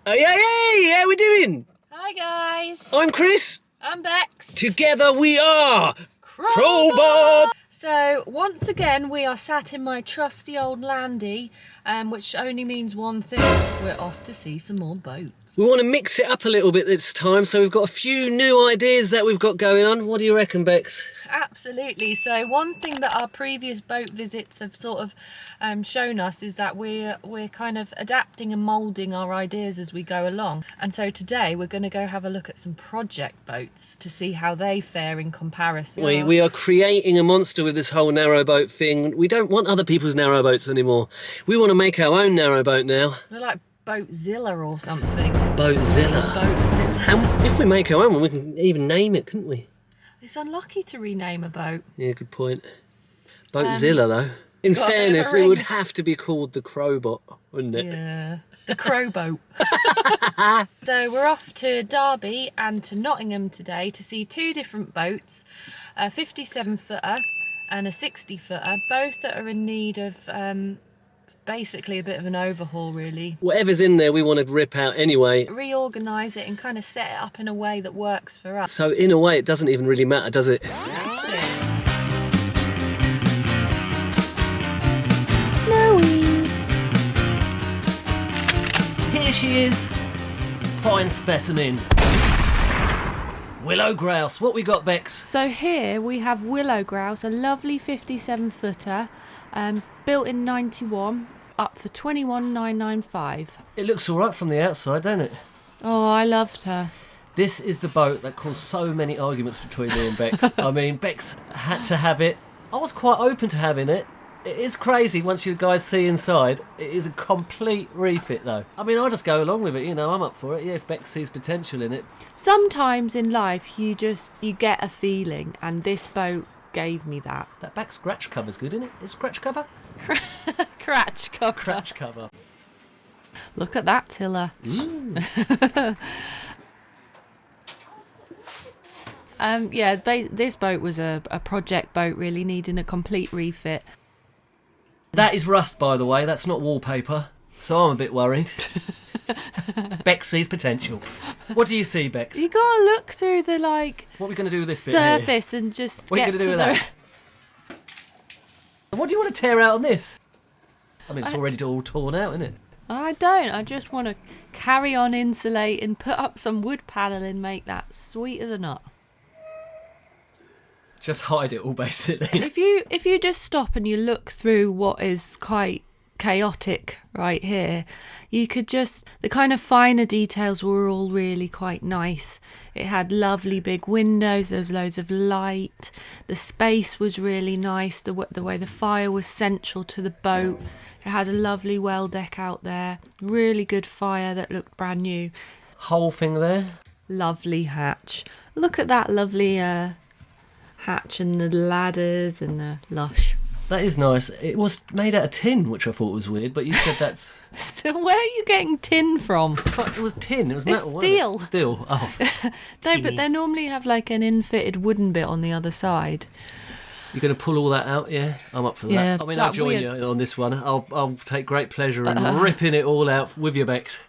Hey, how we doing? Hi guys, I'm Chris. I'm Bex. Together we are Crowbar! So once again we are sat in my trusty old landy, which only means one thing: we're off to see some more boats. We want to mix it up a little bit this time, so we've got a few new ideas that we've got going on. What do you reckon, Bex? Absolutely. So one thing that our previous boat visits have sort of shown us is that we're kind of adapting and moulding our ideas as we go along. And so today we're going to go have a look at some project boats to see how they fare in comparison. We are creating a monster with this whole narrowboat thing. We don't want other people's narrowboats anymore. We want to make our own narrowboat now. They're like Boatzilla or something. Boatzilla. Boatzilla. And if we make our own one, we can even name it, couldn't we? It's unlucky to rename a boat. Yeah, good point. Boatzilla, though. In got a bit of a fairness, it ring. would have to be called the Crowbot, wouldn't it? Yeah, the Crowboat. So we're off to Derby and to Nottingham today to see two different boats, a 57-footer and a 60-footer, both that are in need of basically a bit of an overhaul, really. Whatever's in there, we want to rip out anyway. Reorganise it and kind of set it up in a way that works for us. So in a way, it doesn't even really matter, does it? Here she is. Fine specimen. Willow Grouse. What we got, Bex? So here we have Willow Grouse, a lovely 57-footer, built in 91, up for 21,995. It looks all right from the outside, don't it? Oh, I loved her. This is the boat that caused so many arguments between me and Bex. I mean, Bex had to have it. I was quite open to having it. It is crazy once you guys see inside. It is a complete refit, though. I mean, I'll just go along with it, you know, I'm up for it. Yeah, if Bex sees potential in it. Sometimes in life you get a feeling, and this boat gave me that. That back scratch cover's good, isn't it? Is scratch cover? Cratch cover. Scratch cover. Look at that tiller. Yeah, this boat was a project boat, really needing a complete refit. That is rust, by the way. That's not wallpaper. So I'm a bit worried. Bex sees potential. What do you see, Bex? You gotta look through the What are we going to do with this bit here? surface and just What are you get going to do with that? What do you want to tear out on this? I mean, it's already all torn out, isn't it? I don't. I just want to carry on insulating, put up some wood paneling, make that sweet as a nut. Just hide it all, basically. If you just stop and you look through what is quite chaotic right here, you could just, the kind of finer details were all really quite nice. It had lovely big windows, there was loads of light, the space was really nice, the way the fire was central to the boat. It had a lovely well deck out there, really good fire that looked brand new. Whole thing there. Lovely hatch. Look at that lovely hatch and the ladders and the lush. That is nice. It was made out of tin, which I thought was weird, but you said that's... Still, where are you getting tin from? It was tin, it was metal, It's wasn't steel. it? Steel. Oh. No, but they normally have like an in-fitted wooden bit on the other side. You're going to pull all that out, yeah? I'm up for that. Yeah, I mean, that I'll join weird- you on this one. I'll take great pleasure in ripping it all out with your Bex.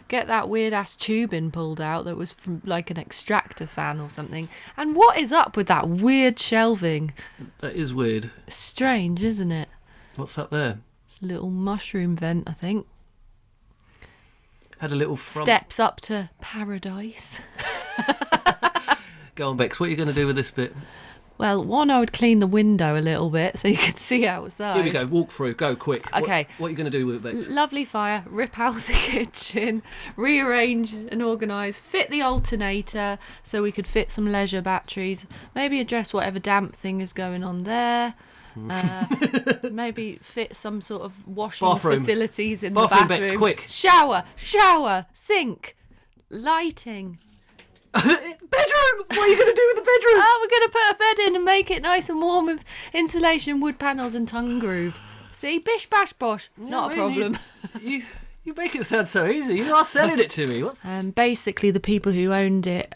Get that weird-ass tubing pulled out that was from like an extractor fan or something. And what is up with that weird shelving? That is weird. Strange, isn't it? What's up there? It's a little mushroom vent, I think. Had a little front... Steps up to paradise. Go on, Bex. What are you going to do with this bit? Well, one, I would clean the window a little bit so you could see outside. Here we go. Walk through. Go, quick. Okay. What are you going to do with it, Bex? Lovely fire, rip out the kitchen, rearrange and organise, fit the alternator so we could fit some leisure batteries, maybe address whatever damp thing is going on there, maybe fit some sort of washing Bathroom. facilities in Bathroom, the bathroom. Bex, quick. Shower, sink, lighting. Bedroom! What are you going to do with the bedroom? Oh, we're going to put a bed in and make it nice and warm with insulation, wood panels and tongue groove. See, bish bash bosh, not a problem. You make it sound so easy. You are selling it to me. What's... Basically, the people who owned it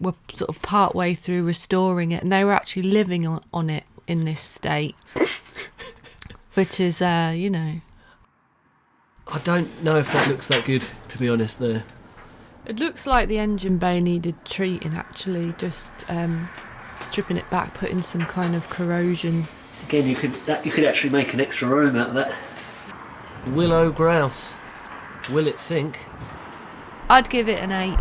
were sort of part way through restoring it, and they were actually living on it in this state, which is, I don't know if that looks that good, to be honest, there. It looks like the engine bay needed treating, actually. Just stripping it back, putting some kind of corrosion. Again, you could actually make an extra room out of that. Willow Grass. Will it sink? I'd give it an 8.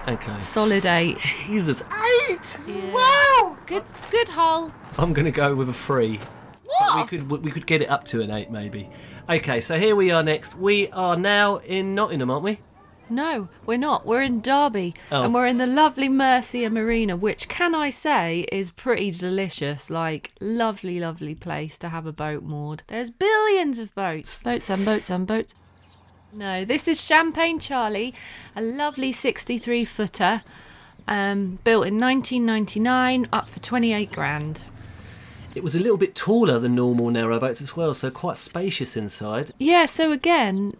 Okay. Solid 8. Jesus, 8! Yeah. Wow! Good hull. I'm going to go with a 3. What? But we could get it up to an 8, maybe. Okay, so here we are next. We are now in Nottingham, aren't we? No, we're not. We're in Derby. Oh. And we're in the lovely Mercia Marina, which, can I say, is pretty delicious. Like, lovely, lovely place to have a boat moored. There's billions of boats. Boats and boats and boats. No, this is Champagne Charlie, a lovely 63-footer, built in 1999, up for 28 grand. It was a little bit taller than normal narrowboats as well, so quite spacious inside. Yeah, so again,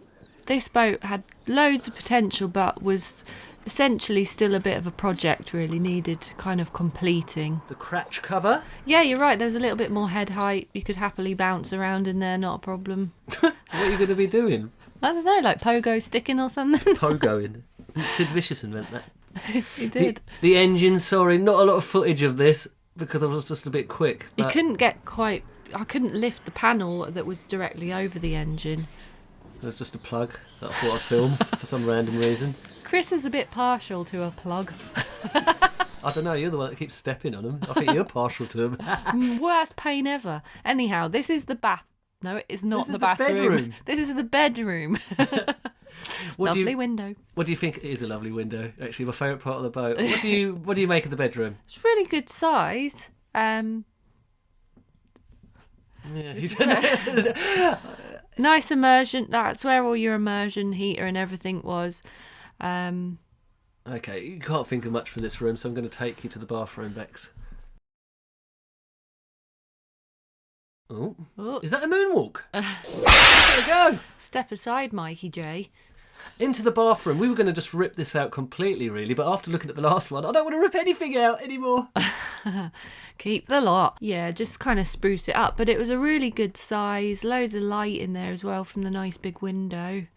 this boat had loads of potential, but was essentially still a bit of a project, really needed kind of completing. The cratch cover. Yeah, you're right, there was a little bit more head height. You could happily bounce around in there, not a problem. What are you going to be doing? I don't know, like pogo sticking or something. Pogoing. Sid Vicious invented that. He did. The engine, sorry, not a lot of footage of this because I was just a bit quick. You But I couldn't lift the panel that was directly over the engine. there's just a plug that I thought I'd film for some random reason. Chris is a bit partial to a plug. I don't know, you're the one that keeps stepping on them. I think you're partial to them. Worst pain ever. Anyhow, this is the bath. No, it is not This is the the bathroom. bedroom. This is the bedroom. Lovely window. What do you think? It is a lovely window. Actually, my favourite part of the boat. What do you make of the bedroom? It's really good size. Yeah, you don't know. Nice immersion. That's where all your immersion heater and everything was. Okay, you can't think of much from this room, so I'm going to take you to the bathroom, Bex. Oh, is that a moonwalk? There we go. Step aside, Mikey J. Into the bathroom. We were going to just rip this out completely, really, but after looking at the last one, I don't want to rip anything out anymore. Keep the lot. Yeah, just kind of spruce it up. But it was a really good size. Loads of light in there as well from the nice big window.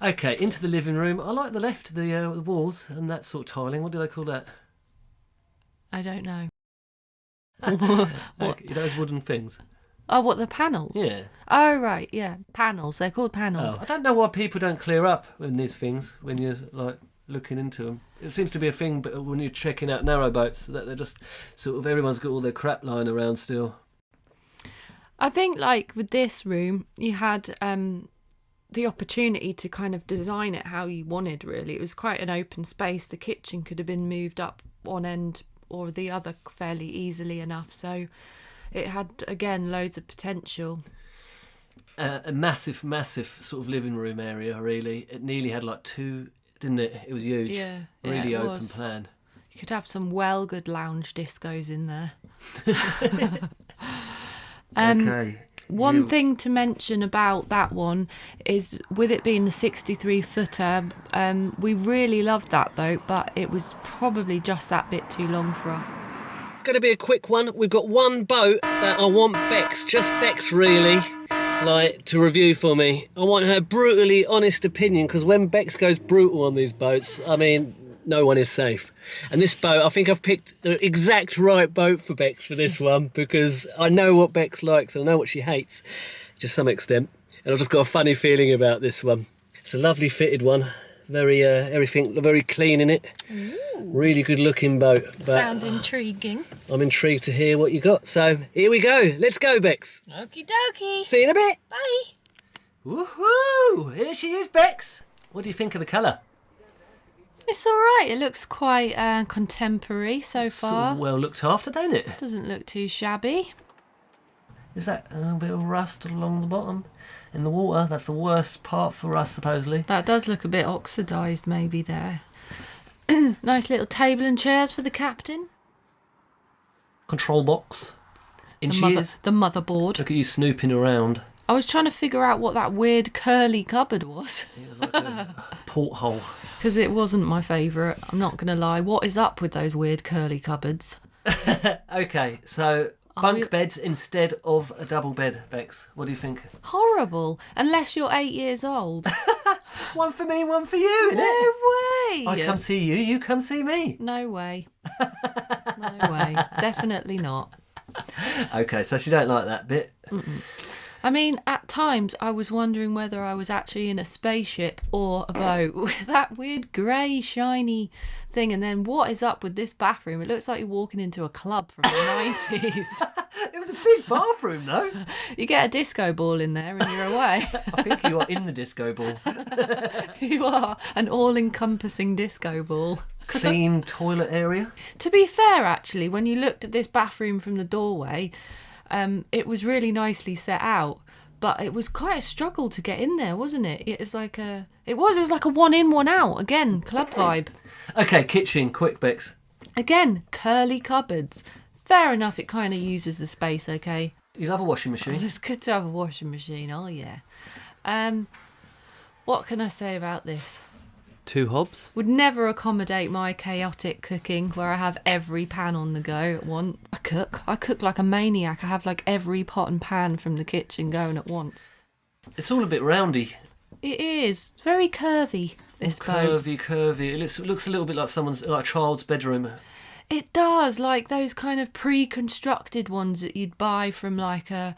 Okay, into the living room. I like the left, the walls and that sort of tiling. What do they call that? I don't know. What? What? Okay, those wooden things. Oh, what, the panels? Yeah. Oh, right, yeah. Panels. They're called panels. Oh, I don't know why people don't clear up in these things when you're like looking into them. It seems to be a thing, but when you're checking out narrowboats, that they're just sort of everyone's got all their crap lying around still. I think, like, with this room, you had the opportunity to kind of design it how you wanted, really. It was quite an open space. The kitchen could have been moved up one end or the other fairly easily enough, so it had, again, loads of potential. A massive sort of living room area, really. It nearly had like 2, didn't it? It was huge. Yeah, really it open was. plan. You could have some good lounge discos in there. Okay. One thing to mention about that one is, with it being a 63-footer, we really loved that boat, but it was probably just that bit too long for us. It's going to be a quick one. We've got one boat that I want Bex, just Bex really, like, to review for me. I want her brutally honest opinion, because when Bex goes brutal on these boats, I mean, no one is safe. And this boat, I think I've picked the exact right boat for Bex for this one, because I know what Bex likes and I know what she hates, to some extent. And I've just got a funny feeling about this one. It's a lovely fitted one. Very, everything very clean in it. Ooh. Really good looking boat. But Sounds intriguing. I'm intrigued to hear what you got. So here we go. Let's go, Bex. Okie dokie. See you in a bit. Bye. Woohoo! Here she is, Bex. What do you think of the colour? It's all right. It looks quite contemporary so far. So well looked after, don't it? Doesn't look too shabby. Is that a bit of rust along the bottom in the water? That's the worst part for us, supposedly. That does look a bit oxidised maybe there. Nice little table and chairs for the captain. Control box. The Inches. motherboard. Look at you snooping around. I was trying to figure out what that weird curly cupboard was. It was like a porthole. Because it wasn't my favourite. I'm not going to lie. What is up with those weird curly cupboards? Okay, so Bunk beds instead of a double bed, Bex. What do you think? Horrible. Unless you're 8 years old. One for me, one for you, innit? No way. I come see you, you come see me. No way. No way. Definitely not. Okay, so she don't like that bit. Mm-mm. I mean, at times I was wondering whether I was actually in a spaceship or a boat with that weird grey, shiny thing. And then what is up with this bathroom? It looks like you're walking into a club from the 90s. It was a big bathroom, though. You get a disco ball in there and you're away. I think you are in the disco ball. You are an all-encompassing disco ball. Clean toilet area. To be fair, actually, when you looked at this bathroom from the doorway, it was really nicely set out, but it was quite a struggle to get in there, wasn't it? It was like a one in, one out. Again, club vibe. Okay, kitchen, quick, Bex. Again, curly cupboards. Fair enough, it kind of uses the space, okay? You love a washing machine. It's good to have a washing machine, oh yeah. What can I say about this? 2 hobs. Would never accommodate my chaotic cooking where I have every pan on the go at once. I cook like a maniac. I have like every pot and pan from the kitchen going at once. It's all a bit roundy. It is. It's very curvy, this boat. Curvy. It looks a little bit like a child's bedroom. It does, like those kind of pre-constructed ones that you'd buy from like a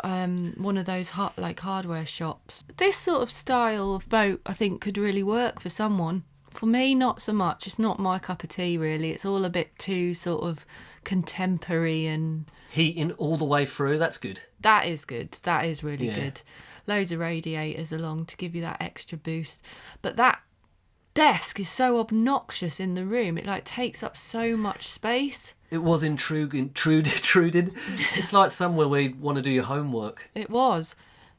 one of those hardware shops. This sort of style of boat, I think, could really work for someone. For me, not so much. It's not my cup of tea, really. It's all a bit too sort of contemporary and heating all the way through. That's good. That is good. That is really good. Loads of radiators along to give you that extra boost. But that desk is so obnoxious in the room. It like takes up so much space. It was intruding. It's like somewhere where you'd want to do your homework. It was.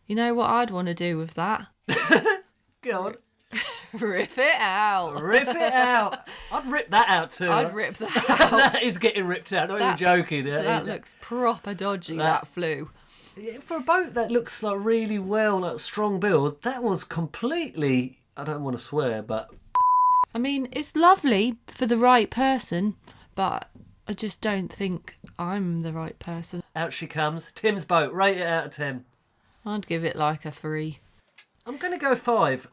You know what I'd want to do with that? Go on. Rip it out. Rip it out. I'd rip that out too. I'd rip that out. That is getting ripped out. Not even joking. That looks proper dodgy, that flue. Yeah, for a boat that looks like really well, like strong build, that was completely, I don't want to swear, but... I mean, it's lovely for the right person, but I just don't think I'm the right person. Out she comes. Tim's boat, rate it out of 10. I'd give it like a 3. I'm going to go 5.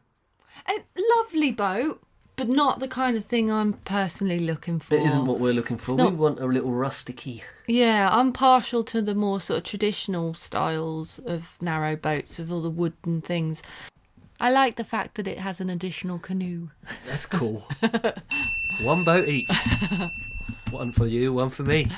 A lovely boat, but not the kind of thing I'm personally looking for. It isn't what we're looking for. We want a little rusticy. Yeah, I'm partial to the more sort of traditional styles of narrow boats with all the wooden things. I like the fact that it has an additional canoe. That's cool. 1 boat each. 1 for you, 1 for me.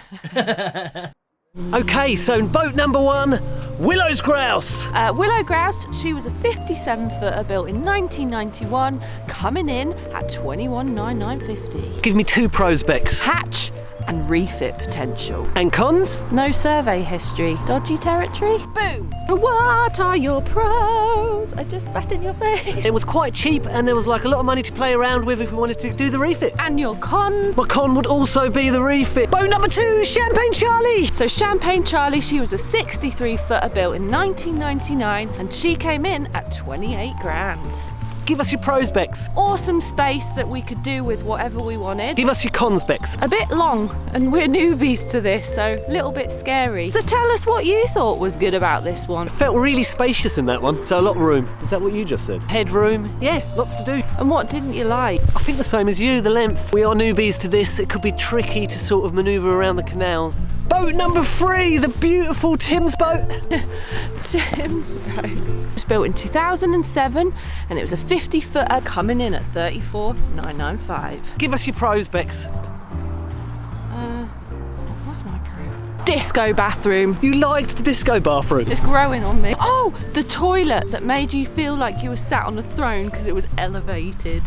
Okay, so boat number 1, Willow Grass. Willow Grass, she was a 57-footer built in 1991, coming in at $21,950. Give me 2 pros, Bex. Hatch and refit potential. And cons? No survey history. Dodgy territory? Boom! What are your pros? I just spat in your face. It was quite cheap and there was like a lot of money to play around with if we wanted to do the refit. And your con? My con would also be the refit. Boat number 2, Champagne Charlie. So Champagne Charlie, she was a 63-footer built in 1999 and she came in at 28 grand. Give us your pros, Bex. Awesome space that we could do with whatever we wanted. Give us your cons, Bex. A bit long, and we're newbies to this, so a little bit scary. So tell us what you thought was good about this one. It felt really spacious in that one, so a lot of room. Is that what you just said? Headroom, yeah, lots to do. And what didn't you like? I think the same as you, the length. We are newbies to this. It could be tricky to sort of manoeuvre around the canals. Boat number 3, the beautiful Tim's boat. Tim's boat. It was built in 2007 and it was a 50-footer coming in at $34,995. Give us your pros, Bex. What's my pro? Disco bathroom. You liked the disco bathroom? It's growing on me. Oh, the toilet that made you feel like you were sat on a throne because it was elevated.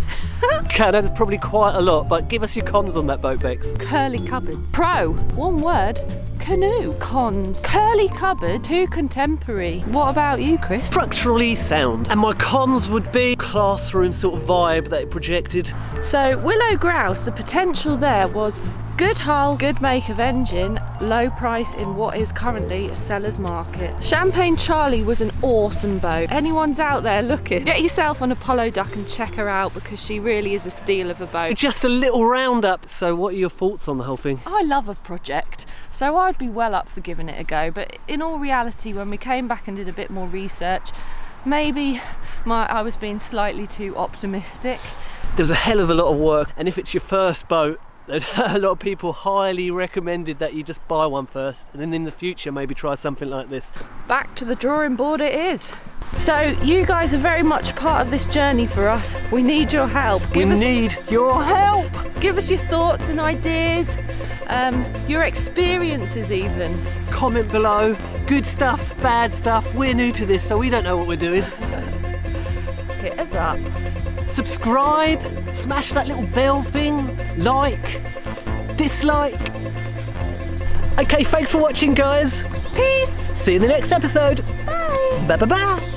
Okay, that's probably quite a lot, but give us your cons on that boat, Bex. Curly cupboards. Pro, 1 word, canoe. Cons, curly cupboard, too contemporary. What about you, Chris? Structurally sound. And my cons would be classroom sort of vibe that it projected. So Willow Grouse, the potential there was good hull, good make of engine, low price in what is currently a seller's market. Champagne Charlie was an awesome boat. Anyone's out there looking, get yourself on Apollo Duck and check her out, because she really is a steal of a boat. Just a little roundup. So what are your thoughts on the whole thing? I love a project, so I'd be well up for giving it a go, but in all reality, when we came back and did a bit more research, maybe I was being slightly too optimistic. There was a hell of a lot of work, and if it's your first boat, a lot of people highly recommended that you just buy one first, and then in the future maybe try something like this. Back to the drawing board it is. So you guys are very much part of this journey for us. We need your help. We need your help! Give us your thoughts and ideas, your experiences even. Comment below. Good stuff, bad stuff. We're new to this, so we don't know what we're doing. Hit us up. Subscribe, smash that little bell thing, like, dislike. Okay, thanks for watching, guys. Peace. See you in the next episode. Bye. Bye bye bye.